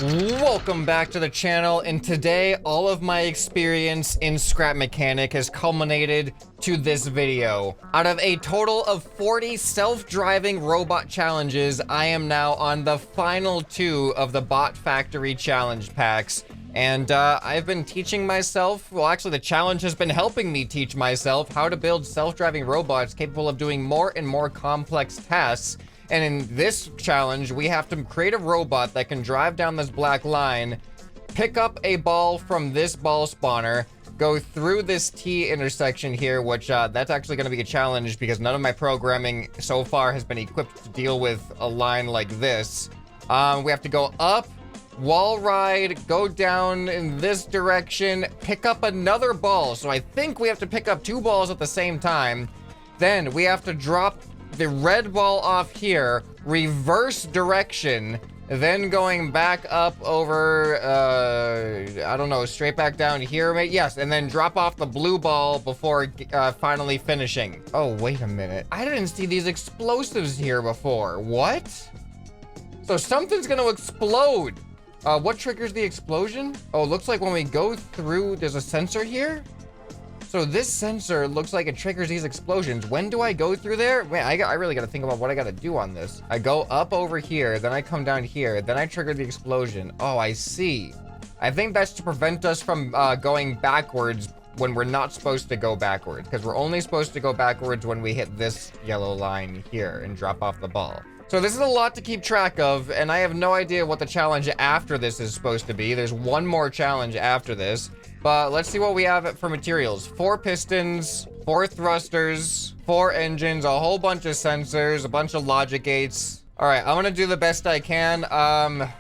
Welcome back to the channel, and today all of my experience in Scrap Mechanic has culminated to this video. Out of a total of 40 self-driving robot challenges, I am now on the final 2 of the Bot Factory challenge packs. And I've been teaching myself, well actually the challenge has been helping me teach myself how to build self-driving robots capable of doing more and more complex tasks. And in this challenge, we have to create a robot that can drive down this black line, pick up a ball from this ball spawner, go through this T intersection here, which that's actually going to be a challenge because none of my programming so far has been equipped to deal with a line like this. We have to go up, wall ride, go down in this direction, pick up another ball. So I think we have to pick up 2 balls at the same time. Then we have to drop the red ball off here, reverse direction, then going back up over, I don't know, straight back down here, maybe? Yes, and then drop off the blue ball before finally finishing. Oh, wait a minute. I didn't see these explosives here before. What? So something's gonna explode. What triggers the explosion? Oh, it looks like when we go through, there's a sensor here? So this sensor looks like it triggers these explosions. When do I go through there? Man, I really gotta think about what I gotta do on this. I go up over here, then I come down here, then I trigger the explosion. Oh, I see. I think that's to prevent us from going backwards when we're not supposed to go backwards, because we're only supposed to go backwards when we hit this yellow line here and drop off the ball. So this is a lot to keep track of, and I have no idea what the challenge after this is supposed to be. There's one more challenge after this. But let's see what we have for materials. 4 pistons, 4 thrusters, 4 engines, a whole bunch of sensors, a bunch of logic gates. All right, I'm gonna do the best I can.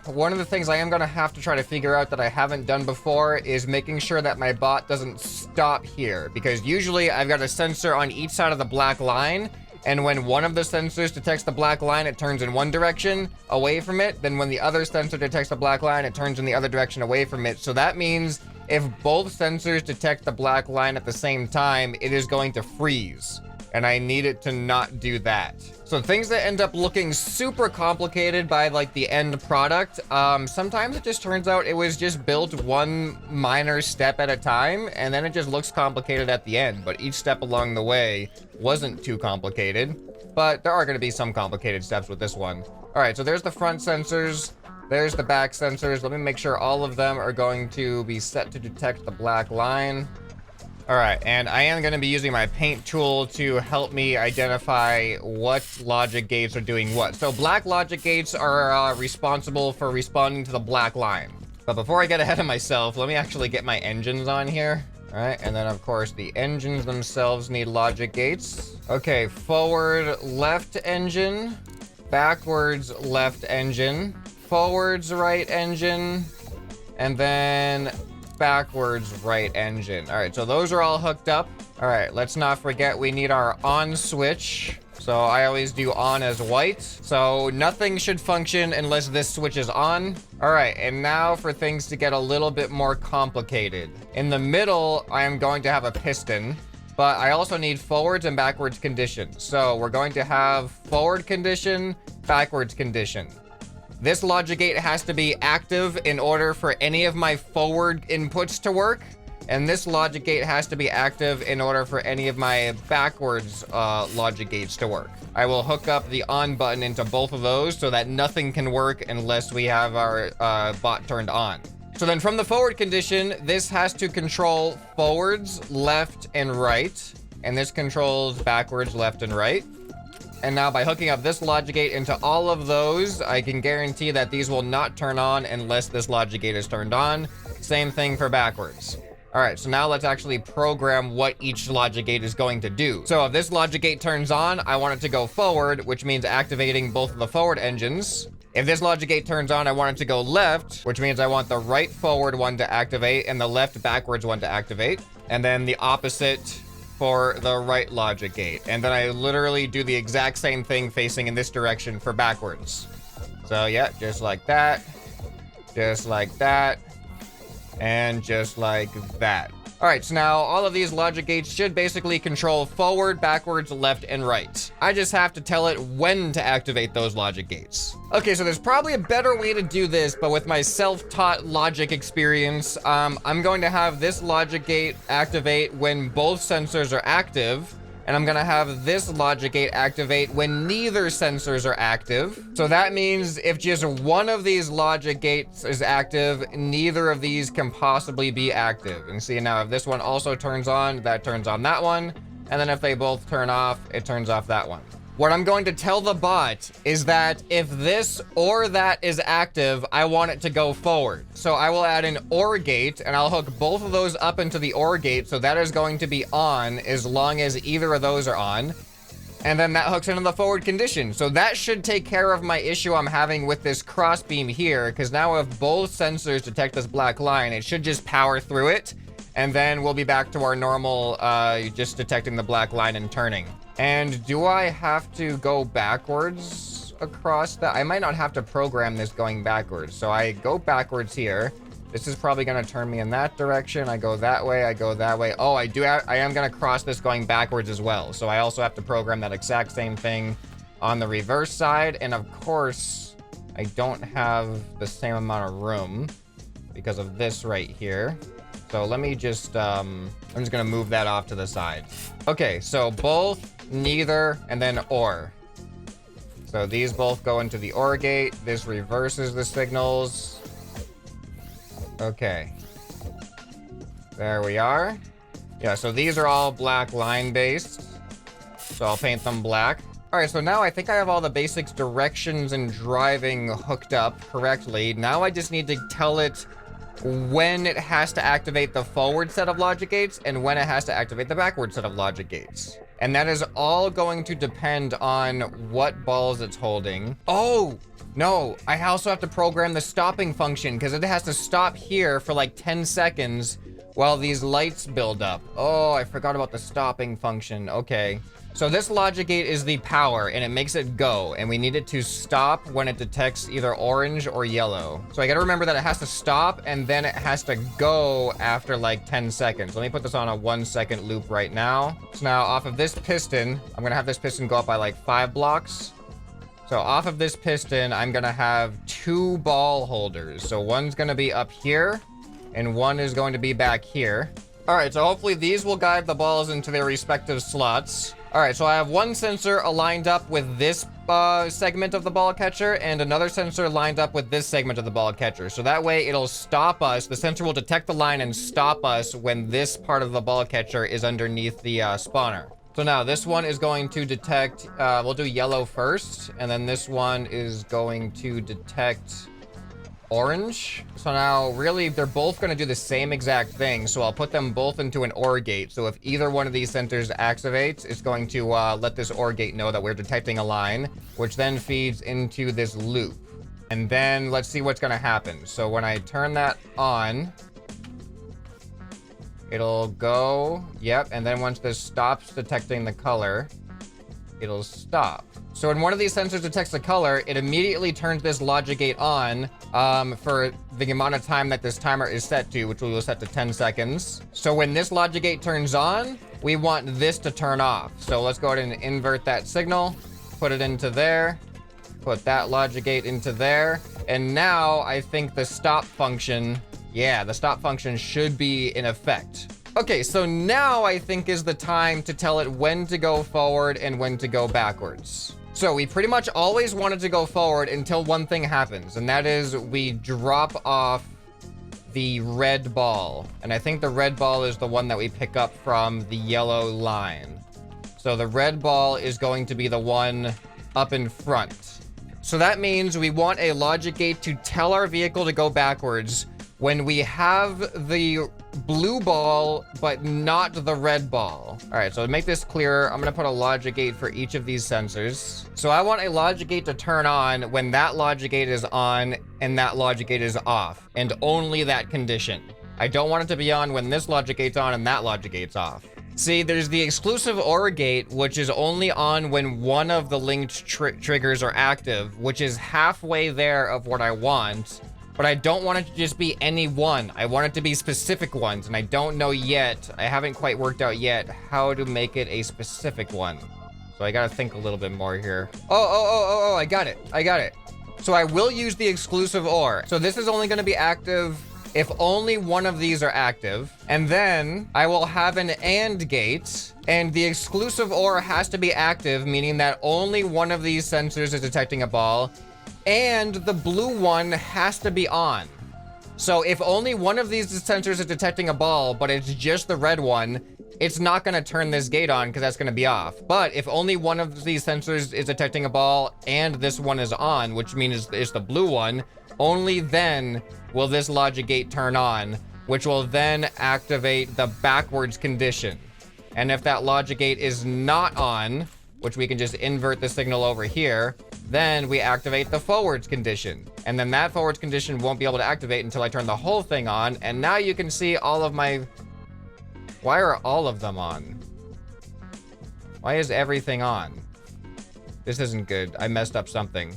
One of the things I am gonna have to try to figure out that I haven't done before is making sure that my bot doesn't stop here. Because usually I've got a sensor on each side of the black line, and when one of the sensors detects the black line, it turns in one direction away from it. Then when the other sensor detects the black line, it turns in the other direction away from it. So that means if both sensors detect the black line at the same time, it is going to freeze. And I need it to not do that. So things that end up looking super complicated by like the end product, sometimes it just turns out it was just built one minor step at a time, and then it just looks complicated at the end. But each step along the way wasn't too complicated. But there are going to be some complicated steps with this one. All right, so there's the front sensors. There's the back sensors. Let me make sure all of them are going to be set to detect the black line. All right, and I am going to be using my paint tool to help me identify what logic gates are doing what. So black logic gates are responsible for responding to the black line. But before I get ahead of myself, let me actually get my engines on here. All right, and then of course the engines themselves need logic gates. Okay, forward left engine, backwards left engine, forwards right engine, and then backwards right engine. All right, so those are all hooked up. All right, let's not forget we need our on switch. So I always do on as white. So nothing should function unless this switch is on. All right, and now for things to get a little bit more complicated. In the middle, I am going to have a piston, but I also need forwards and backwards conditions. So we're going to have forward condition, backwards condition. This logic gate has to be active in order for any of my forward inputs to work. And this logic gate has to be active in order for any of my backwards logic gates to work. I will hook up the on button into both of those so that nothing can work unless we have our bot turned on. So then from the forward condition, this has to control forwards, left, and right. And this controls backwards, left, and right. And now by hooking up this logic gate into all of those, I can guarantee that these will not turn on unless this logic gate is turned on. Same thing for backwards. All right, so now let's actually program what each logic gate is going to do. So if this logic gate turns on, I want it to go forward, which means activating both of the forward engines. If this logic gate turns on, I want it to go left, which means I want the right forward one to activate and the left backwards one to activate. And then the opposite for the right logic gate. And then I literally do the exact same thing facing in this direction for backwards. So yeah, just like that, and just like that. All right, so now all of these logic gates should basically control forward, backwards, left, and right. I just have to tell it when to activate those logic gates. Okay, so there's probably a better way to do this, but with my self-taught logic experience, I'm going to have this logic gate activate when both sensors are active, and I'm gonna have this logic gate activate when neither sensors are active. So that means if just one of these logic gates is active, neither of these can possibly be active. And see now, if this one also turns on, that turns on that one. And then if they both turn off, it turns off that one. What I'm going to tell the bot is that if this or that is active, I want it to go forward. So I will add an OR gate, and I'll hook both of those up into the OR gate, so that is going to be on as long as either of those are on. And then that hooks into the forward condition. So that should take care of my issue I'm having with this crossbeam here, because now if both sensors detect this black line, it should just power through it, and then we'll be back to our normal, just detecting the black line and turning. And do I have to go backwards across that? I might not have to program this going backwards. So I go backwards here. This is probably going to turn me in that direction. I go that way. I go that way. Oh, I am going to cross this going backwards as well. So I also have to program that exact same thing on the reverse side. And of course, I don't have the same amount of room because of this right here. So let me just, I'm just going to move that off to the side. Okay, so both, neither, and then OR. So these both go into the OR gate. This reverses the signals. Okay. There we are. Yeah, so these are all black line based. So I'll paint them black. All right, so now I think I have all the basics, directions, and driving hooked up correctly. Now I just need to tell it when it has to activate the forward set of logic gates and when it has to activate the backward set of logic gates. And that is all going to depend on what balls it's holding. Oh, no, I also have to program the stopping function because it has to stop here for like 10 seconds while these lights build up. Oh, I forgot about the stopping function. Okay. So this logic gate is the power, and it makes it go, and we need it to stop when it detects either orange or yellow. So I gotta remember that it has to stop, and then it has to go after like 10 seconds. Let me put this on a 1 second loop right now. So now off of this piston, I'm gonna have this piston go up by like 5 blocks. So off of this piston, I'm gonna have 2 ball holders. So one's gonna be up here, and one is going to be back here. All right, so hopefully these will guide the balls into their respective slots. All right, so I have one sensor aligned up with this segment of the ball catcher and another sensor lined up with this segment of the ball catcher. So that way it'll stop us. The sensor will detect the line and stop us when this part of the ball catcher is underneath the spawner. So now this one is going to detect, we'll do yellow first, and then this one is going to detect orange. So now really they're both going to do the same exact thing, so I'll put them both into an OR gate. So if either one of these sensors activates, it's going to let this OR gate know that we're detecting a line, which then feeds into this loop. And then let's see what's going to happen. So when I turn that on, it'll go, yep, and then once this stops detecting the color, it'll stop. So when one of these sensors detects the color, it immediately turns this logic gate on for the amount of time that this timer is set to, which we will set to 10 seconds. So when this logic gate turns on, we want this to turn off. So let's go ahead and invert that signal, put it into there, put that logic gate into there. And now I think the stop function, yeah, the stop function should be in effect. Okay, so now I think is the time to tell it when to go forward and when to go backwards. So we pretty much always wanted to go forward until one thing happens, and that is we drop off the red ball. And I think the red ball is the one that we pick up from the yellow line. So the red ball is going to be the one up in front. So that means we want a logic gate to tell our vehicle to go backwards when we have the blue ball, but not the red ball. All right, so to make this clearer, I'm gonna put a logic gate for each of these sensors. So I want a logic gate to turn on when that logic gate is on and that logic gate is off, and only that condition. I don't want it to be on when this logic gate's on and that logic gate's off. See, there's the exclusive OR gate, which is only on when one of the linked triggers are active, which is halfway there of what I want. but I don't want it to just be any one. I want it to be specific ones, and I don't know yet, I haven't quite worked out yet how to make it a specific one. So I gotta think a little bit more here. Oh, I got it. So I will use the exclusive OR. So this is only gonna be active if only one of these are active. And then I will have an AND gate, and the exclusive OR has to be active, meaning that only one of these sensors is detecting a ball, and the blue one has to be on. So if only one of these sensors is detecting a ball, but it's just the red one, it's not gonna turn this gate on because that's gonna be off. But if only one of these sensors is detecting a ball and this one is on, which means it's the blue one, only then will this logic gate turn on, which will then activate the backwards condition. And if that logic gate is not on, which we can just invert the signal over here, then we activate the forwards condition. And then that forwards condition won't be able to activate until I turn the whole thing on. And now you can see all of my... Why are all of them on? Why is everything on? This isn't good. I messed up something.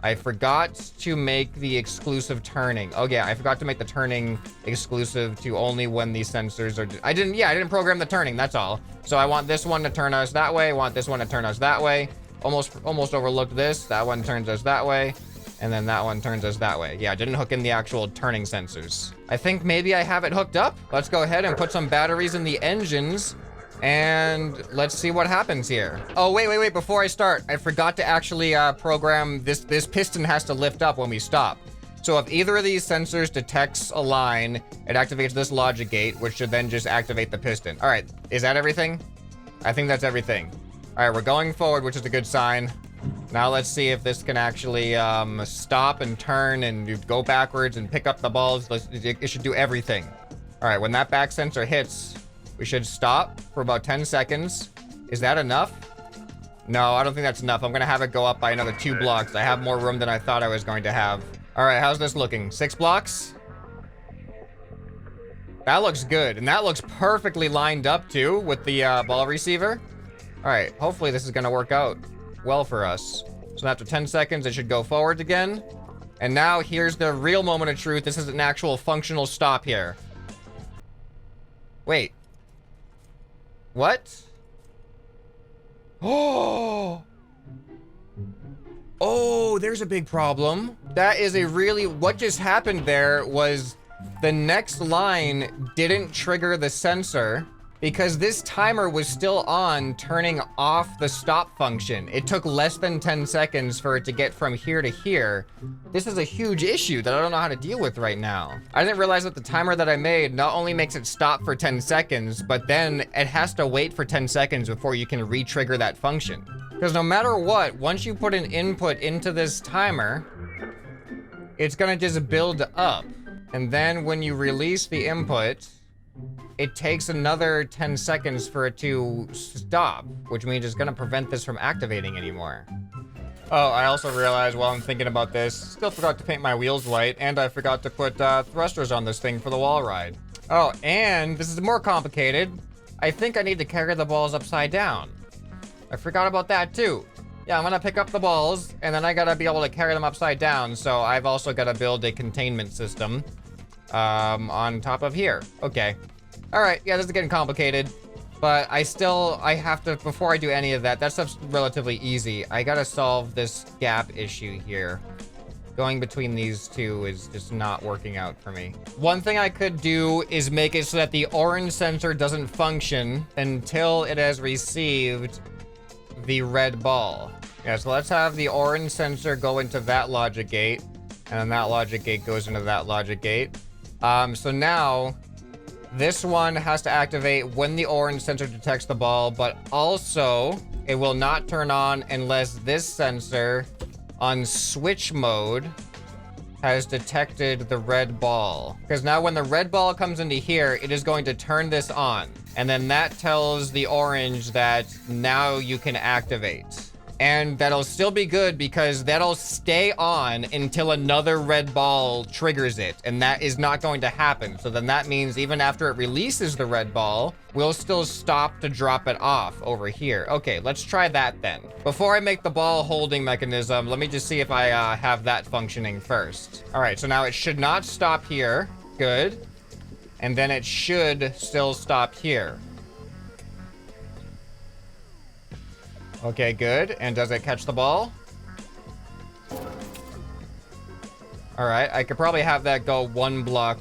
I forgot to make the exclusive turning. Oh yeah, I forgot to make the turning exclusive to only when these sensors are... I didn't program the turning, that's all. So I want this one to turn us that way. I want this one to turn us that way. Almost overlooked this. That one turns us that way. And then that one turns us that way. Yeah, I didn't hook in the actual turning sensors. I think maybe I have it hooked up. Let's go ahead and put some batteries in the engines. And let's see what happens here. Oh, wait. Before I start, I forgot to actually program this. This piston has to lift up when we stop. So if either of these sensors detects a line, it activates this logic gate, which should then just activate the piston. All right, is that everything? I think that's everything. All right, we're going forward, which is a good sign. Now let's see if this can actually stop and turn and go backwards and pick up the balls. It should do everything. All right, when that back sensor hits, we should stop for about 10 seconds. Is that enough? No, I don't think that's enough. I'm gonna have it go up by another 2 blocks. I have more room than I thought I was going to have. All right, how's this looking? 6 blocks? That looks good, and that looks perfectly lined up too with the ball receiver. All right, hopefully this is gonna work out well for us. So after 10 seconds, it should go forward again. And now here's the real moment of truth. This is an actual functional stop here. Wait. What? Oh, there's a big problem. That is a really... What just happened there was the next line didn't trigger the sensor because this timer was still on, turning off the stop function. It took less than 10 seconds for it to get from here to here. This is a huge issue that I don't know how to deal with right now. I didn't realize that the timer that I made not only makes it stop for 10 seconds, but then it has to wait for 10 seconds before you can re-trigger that function. Because no matter what, once you put an input into this timer, it's gonna just build up. And then when you release the input, it takes another 10 seconds for it to stop, which means it's gonna prevent this from activating anymore. Oh, I also realized while I'm thinking about this, still forgot to paint my wheels white, and I forgot to put thrusters on this thing for the wall ride. Oh, and this is more complicated. I think I need to carry the balls upside down. I forgot about that too. Yeah, I'm gonna pick up the balls, and then I gotta be able to carry them upside down, so I've also gotta build a containment system on top of here. Okay. All right, yeah, this is getting complicated, but I have to, before I do any of that, that stuff's relatively easy. I gotta solve this gap issue here. Going between these two is just not working out for me. One thing I could do is make it so that the orange sensor doesn't function until it has received the red ball. Yeah, so let's have the orange sensor go into that logic gate, and then that logic gate goes into that logic gate. So now, this one has to activate when the orange sensor detects the ball, but also it will not turn on unless this sensor on switch mode has detected the red ball. Because now when the red ball comes into here, it is going to turn this on. And then that tells the orange that now you can activate. And that'll still be good because that'll stay on until another red ball triggers it. And that is not going to happen. So then that means even after it releases the red ball, we'll still stop to drop it off over here. Okay, let's try that then. Before I make the ball holding mechanism, let me just see if I have that functioning first. All right, so now it should not stop here. Good. And then it should still stop here. Okay, good. And does it catch the ball? All right, I could probably have that go one block.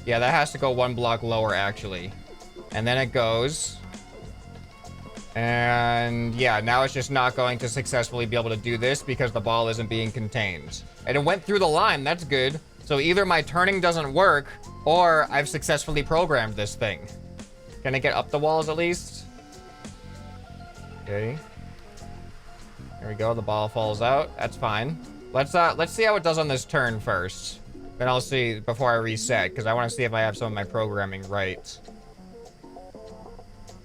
Yeah, that has to go one block lower, actually. And then it goes. And yeah, now it's just not going to successfully be able to do this because the ball isn't being contained. And it went through the line, that's good. So either my turning doesn't work, or I've successfully programmed this thing. Can I get up the walls at least? Okay. There we go, the ball falls out. That's fine. Let's see how it does on this turn first. Then I'll see before I reset, because I want to see if I have some of my programming right.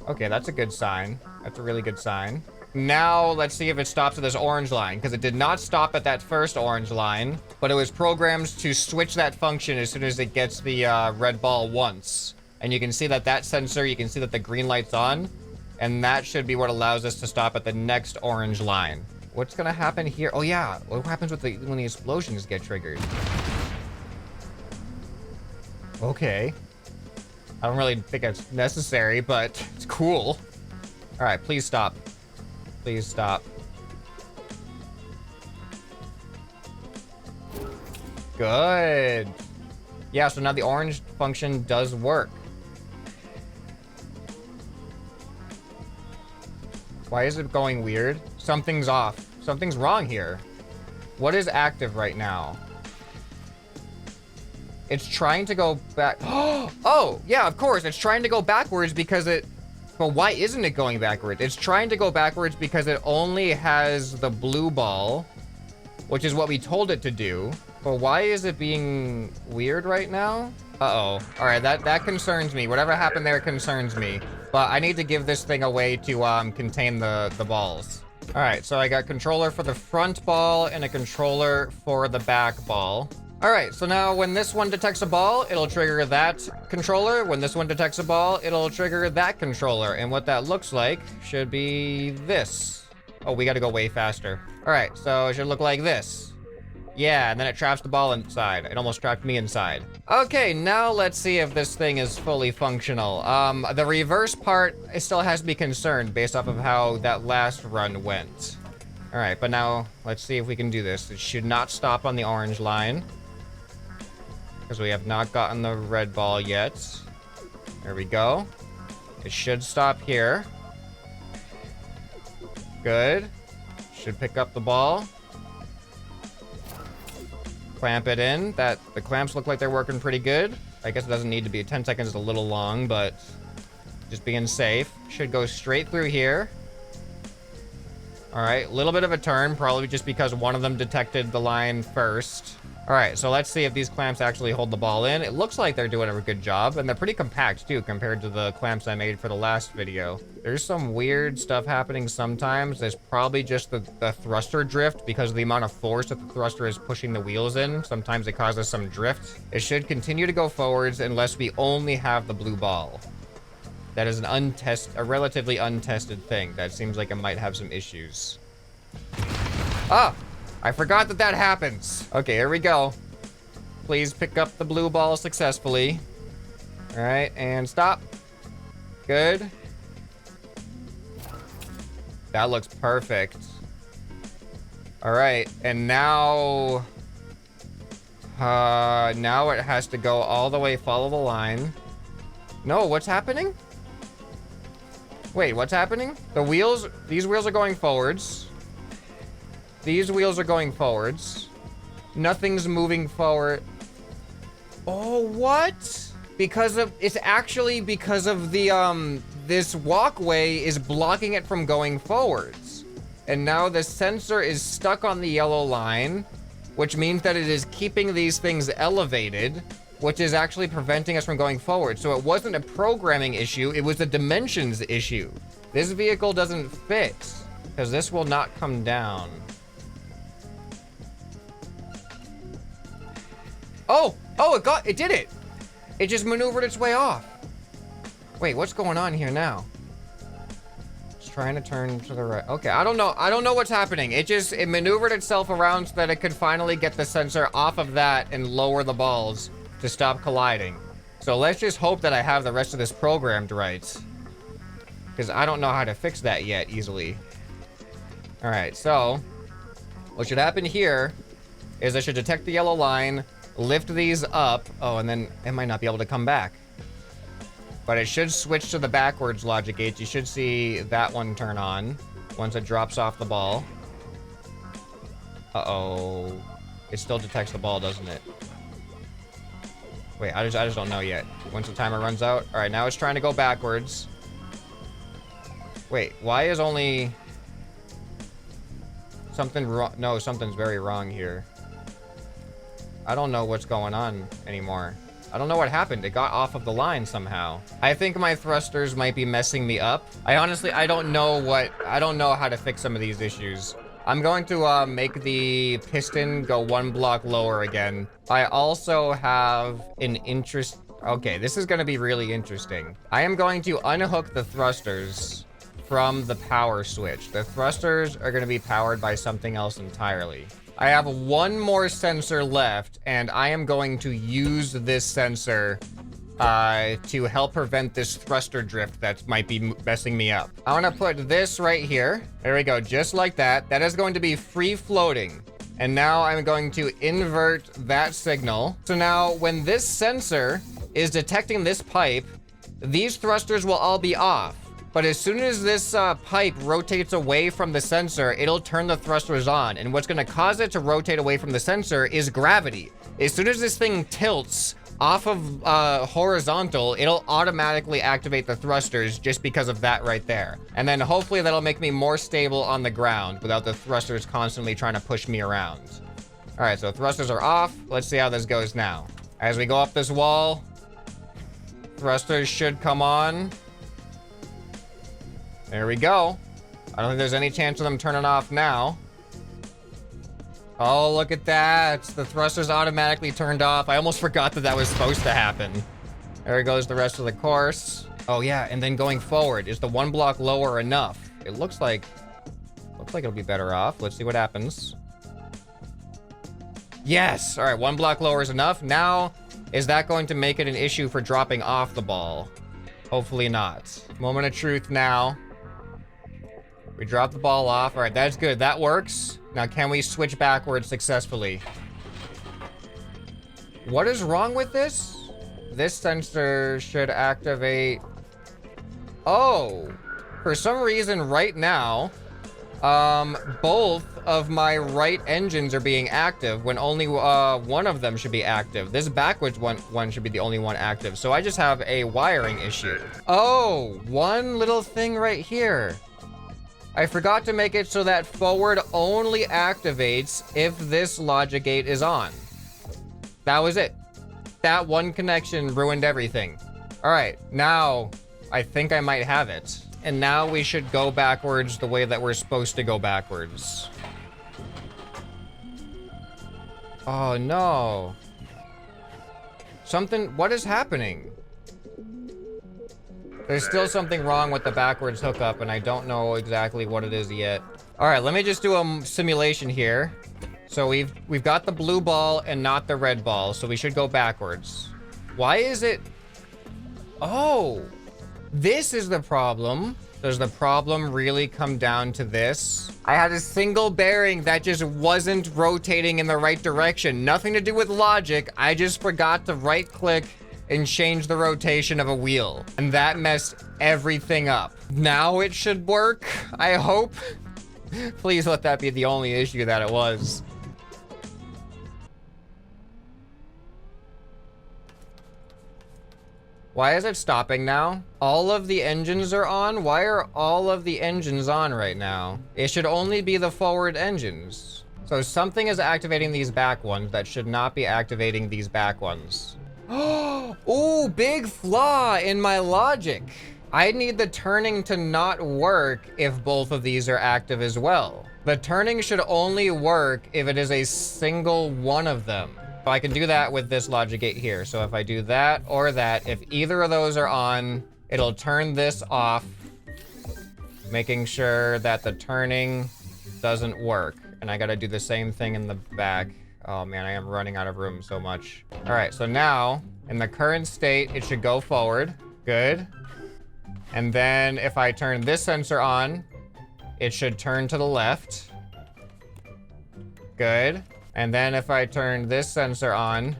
Okay, that's a good sign. That's a really good sign. Now, let's see if it stops at this orange line, because it did not stop at that first orange line, but it was programmed to switch that function as soon as it gets the red ball once. And you can see that that sensor, you can see that the green light's on. And that should be what allows us to stop at the next orange line. What's gonna happen here? Oh yeah, what happens with when the explosions get triggered? Okay. I don't really think it's necessary, but it's cool. All right, please stop. Please stop. Good. Yeah, so now the orange function does work. Why is it going weird? Something's off. Something's wrong here. What is active right now? It's trying to go back. Oh, yeah, of course. It's trying to go backwards because it... But why isn't it going backwards? It's trying to go backwards because it only has the blue ball, which is what we told it to do. But why is it being weird right now? Uh-oh. All right, that concerns me. Whatever happened there concerns me. But I need to give this thing a way to contain the balls. All right, so I got controller for the front ball and a controller for the back ball. All right, so now when this one detects a ball, it'll trigger that controller. When this one detects a ball, it'll trigger that controller. And what that looks like should be this. Oh, we got to go way faster. All right, so it should look like this. Yeah, and then it traps the ball inside. It almost trapped me inside. Okay, now let's see if this thing is fully functional. The reverse part, it still has to be concerned based off of how that last run went. All right, but now let's see if we can do this. It should not stop on the orange line, because we have not gotten the red ball yet. There we go. It should stop here. Good. Should pick up the ball. Clamp it in. The clamps look like they're working pretty good. I guess it doesn't need to be. 10 seconds is a little long, but just being safe. Should go straight through here. All right, a little bit of a turn, probably just because one of them detected the line first. All right, so let's see if these clamps actually hold the ball in. It looks like they're doing a good job, and they're pretty compact too compared to the clamps I made for the last video. There's some weird stuff happening sometimes. There's probably just the thruster drift because of the amount of force that the thruster is pushing the wheels in. Sometimes it causes some drift. It should continue to go forwards unless we only have the blue ball. That is a relatively untested thing. That seems like it might have some issues. Ah! I forgot that happens. Okay, here we go. Please pick up the blue ball successfully. All right, and stop. Good. That looks perfect. All right, and now it has to go all the way, follow the line. No, what's happening? Wait, what's happening? These wheels are going forwards. These wheels are going forwards. Nothing's moving forward. Oh, what? It's actually because of the, this walkway is blocking it from going forwards. And now the sensor is stuck on the yellow line, which means that it is keeping these things elevated, which is actually preventing us from going forward. So it wasn't a programming issue, it was a dimensions issue. This vehicle doesn't fit. Because this will not come down. Oh! Oh, it did it! It just maneuvered its way off. Wait, what's going on here now? It's trying to turn to the right. Okay, I don't know what's happening. It maneuvered itself around so that it could finally get the sensor off of that and lower the balls to stop colliding. So let's just hope that I have the rest of this programmed right. Because I don't know how to fix that yet easily. Alright, so what should happen here is I should detect the yellow line, lift these up. Oh, and then it might not be able to come back. But it should switch to the backwards logic gate. You should see that one turn on once it drops off the ball. Uh-oh. It still detects the ball, doesn't it? Wait, I just don't know yet. Once the timer runs out. Alright, now it's trying to go backwards. Wait, why is only... something wrong? No, something's very wrong here. I don't know what's going on anymore. I don't know what happened. It got off of the line somehow. I think my thrusters might be messing me up. I don't know how to fix some of these issues. I'm going to make the piston go one block lower again. I also have an interest... Okay, this is going to be really interesting. I am going to unhook the thrusters from the power switch. The thrusters are going to be powered by something else entirely. I have one more sensor left, and I am going to use this sensor to help prevent this thruster drift that might be messing me up. I want to put this right here. There we go, just like that. That is going to be free floating. And now I'm going to invert that signal. So now when this sensor is detecting this pipe, these thrusters will all be off. But as soon as this pipe rotates away from the sensor, it'll turn the thrusters on. And what's going to cause it to rotate away from the sensor is gravity. As soon as this thing tilts off of horizontal, it'll automatically activate the thrusters just because of that right there. And then hopefully that'll make me more stable on the ground without the thrusters constantly trying to push me around. All right, so thrusters are off. Let's see how this goes now. As we go up this wall, thrusters should come on. There we go. I don't think there's any chance of them turning off now. Oh, look at that. The thrusters automatically turned off. I almost forgot that that was supposed to happen. There goes the rest of the course. Oh yeah, and then going forward, is the one block lower enough? It looks like it'll be better off. Let's see what happens. Yes! All right, one block lower is enough. Now, is that going to make it an issue for dropping off the ball? Hopefully not. Moment of truth now. We drop the ball off. All right, that's good. That works. Now, can we switch backwards successfully? What is wrong with this? This sensor should activate... Oh! For some reason, right now, both of my right engines are being active when only one of them should be active. This backwards one should be the only one active. So I just have a wiring issue. Oh, one little thing right here. I forgot to make it so that forward only activates if this logic gate is on. That was it. That one connection ruined everything. All right, now I think I might have it. And now we should go backwards the way that we're supposed to go backwards. Oh no. What is happening? There's still something wrong with the backwards hookup, and I don't know exactly what it is yet. All right, let me just do a simulation here. So we've got the blue ball and not the red ball, so we should go backwards. Why is it... Oh, this is the problem. Does the problem really come down to this? I had a single bearing that just wasn't rotating in the right direction. Nothing to do with logic. I just forgot to right-click and change the rotation of a wheel. And that messed everything up. Now it should work, I hope. Please let that be the only issue that it was. Why is it stopping now? All of the engines are on? Why are all of the engines on right now? It should only be the forward engines. So something is activating these back ones that should not be activating these back ones. Oh, big flaw in my logic. I need the turning to not work if both of these are active as well. The turning should only work if it is a single one of them. So I can do that with this logic gate here. So if I do that or that, if either of those are on, it'll turn this off, making sure that the turning doesn't work. And I gotta do the same thing in the back. Oh man, I am running out of room so much. All right, so now in the current state, it should go forward. Good. And then if I turn this sensor on, it should turn to the left. Good. And then if I turn this sensor on,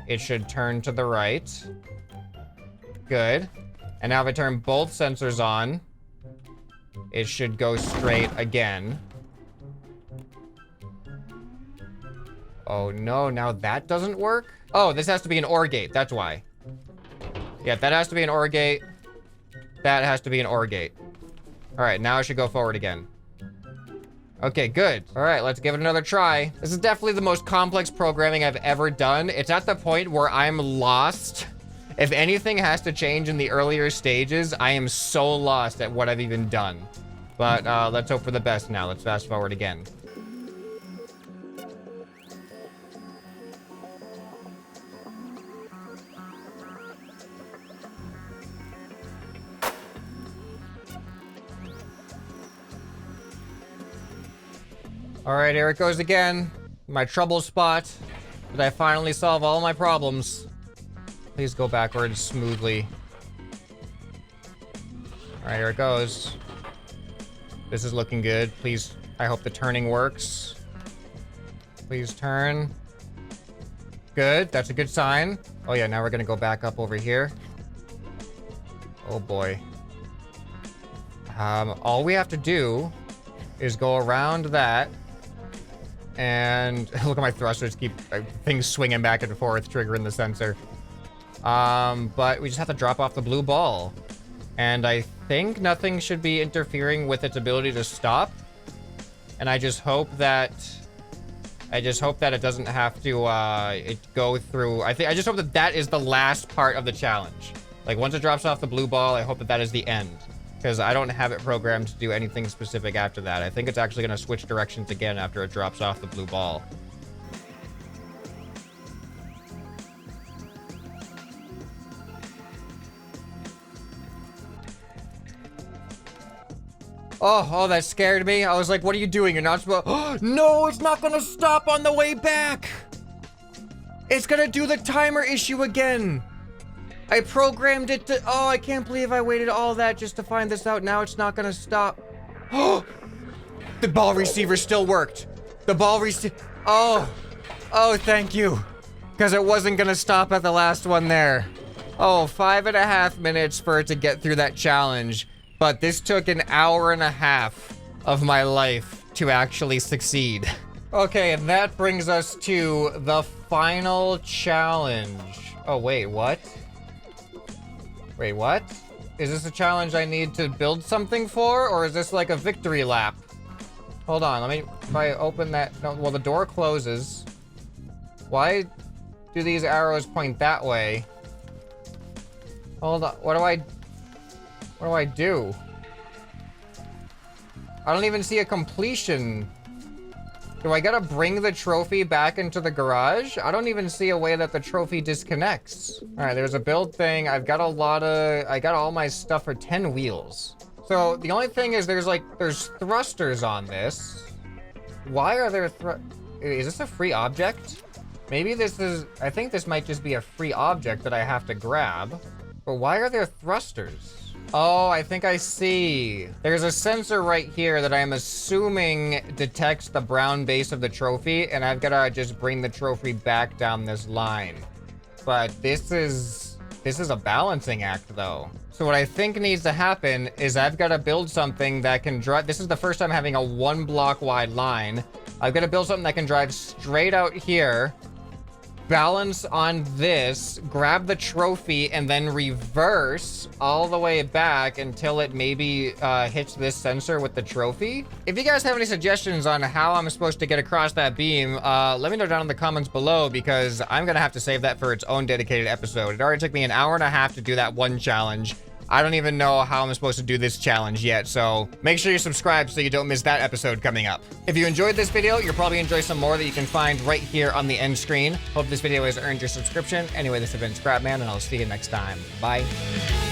it should turn to the right. Good. And now if I turn both sensors on, it should go straight again. Oh no, now that doesn't work? Oh, this has to be an OR gate, that's why. Yeah, that has to be an OR gate. That has to be an OR gate. All right, now I should go forward again. Okay, good. All right, let's give it another try. This is definitely the most complex programming I've ever done. It's at the point where I'm lost. If anything has to change in the earlier stages, I am so lost at what I've even done. But let's hope for the best now. Let's fast forward again. All right, here it goes again. My trouble spot. Did I finally solve all my problems? Please go backwards smoothly. All right, here it goes. This is looking good. Please, I hope the turning works. Please turn. Good, that's a good sign. Oh yeah, now we're gonna go back up over here. Oh boy. All we have to do is go around that. And look at my thrusters keep things swinging back and forth, triggering the sensor. But we just have to drop off the blue ball. And I think nothing should be interfering with its ability to stop. And I just hope that it doesn't have to it go through. I just hope that that is the last part of the challenge. Like once it drops off the blue ball, I hope that that is the end. Because I don't have it programmed to do anything specific after that. I think it's actually going to switch directions again after it drops off the blue ball. Oh, that scared me. I was like, what are you doing? You're not supposed... Oh, no, it's not going to stop on the way back. It's going to do the timer issue again. I programmed it to... Oh, I can't believe I waited all that just to find this out. Now it's not gonna stop. Oh! The ball receiver still worked. The ball receiver... Oh! Oh, thank you. Because it wasn't gonna stop at the last one there. Oh, 5.5 minutes for it to get through that challenge. But this took an hour and a half of my life to actually succeed. Okay, and that brings us to the final challenge. Oh, wait, what? Wait, what? Is this a challenge I need to build something for, or is this like a victory lap? Hold on, let me, if I open that, no, well, the door closes. Why do these arrows point that way? Hold on, what do I do? I don't even see a completion. Do I gotta bring the trophy back into the garage? I don't even see a way that the trophy disconnects. All right, there's a build thing. I've got I got all my stuff for 10 wheels. So the only thing is there's thrusters on this. Why are there is this a free object? Maybe this is, I think this might just be a free object that I have to grab. But why are there thrusters? Oh, I think I see. There's a sensor right here that I'm assuming detects the brown base of the trophy, and I've got to just bring the trophy back down this line. But this is a balancing act, though. So what I think needs to happen is I've got to build something that can drive... This is the first time having a 1 block wide line. I've got to build something that can drive straight out here, balance on this, grab the trophy, and then reverse all the way back until it maybe hits this sensor with the trophy. If you guys have any suggestions on how I'm supposed to get across that beam, let me know down in the comments below, because I'm gonna have to save that for its own dedicated episode. It already took me an hour and a half to do that one challenge. I don't even know how I'm supposed to do this challenge yet, so make sure you subscribe so you don't miss that episode coming up. If you enjoyed this video, you'll probably enjoy some more that you can find right here on the end screen. Hope this video has earned your subscription. Anyway, this has been ScrapMan, and I'll see you next time. Bye.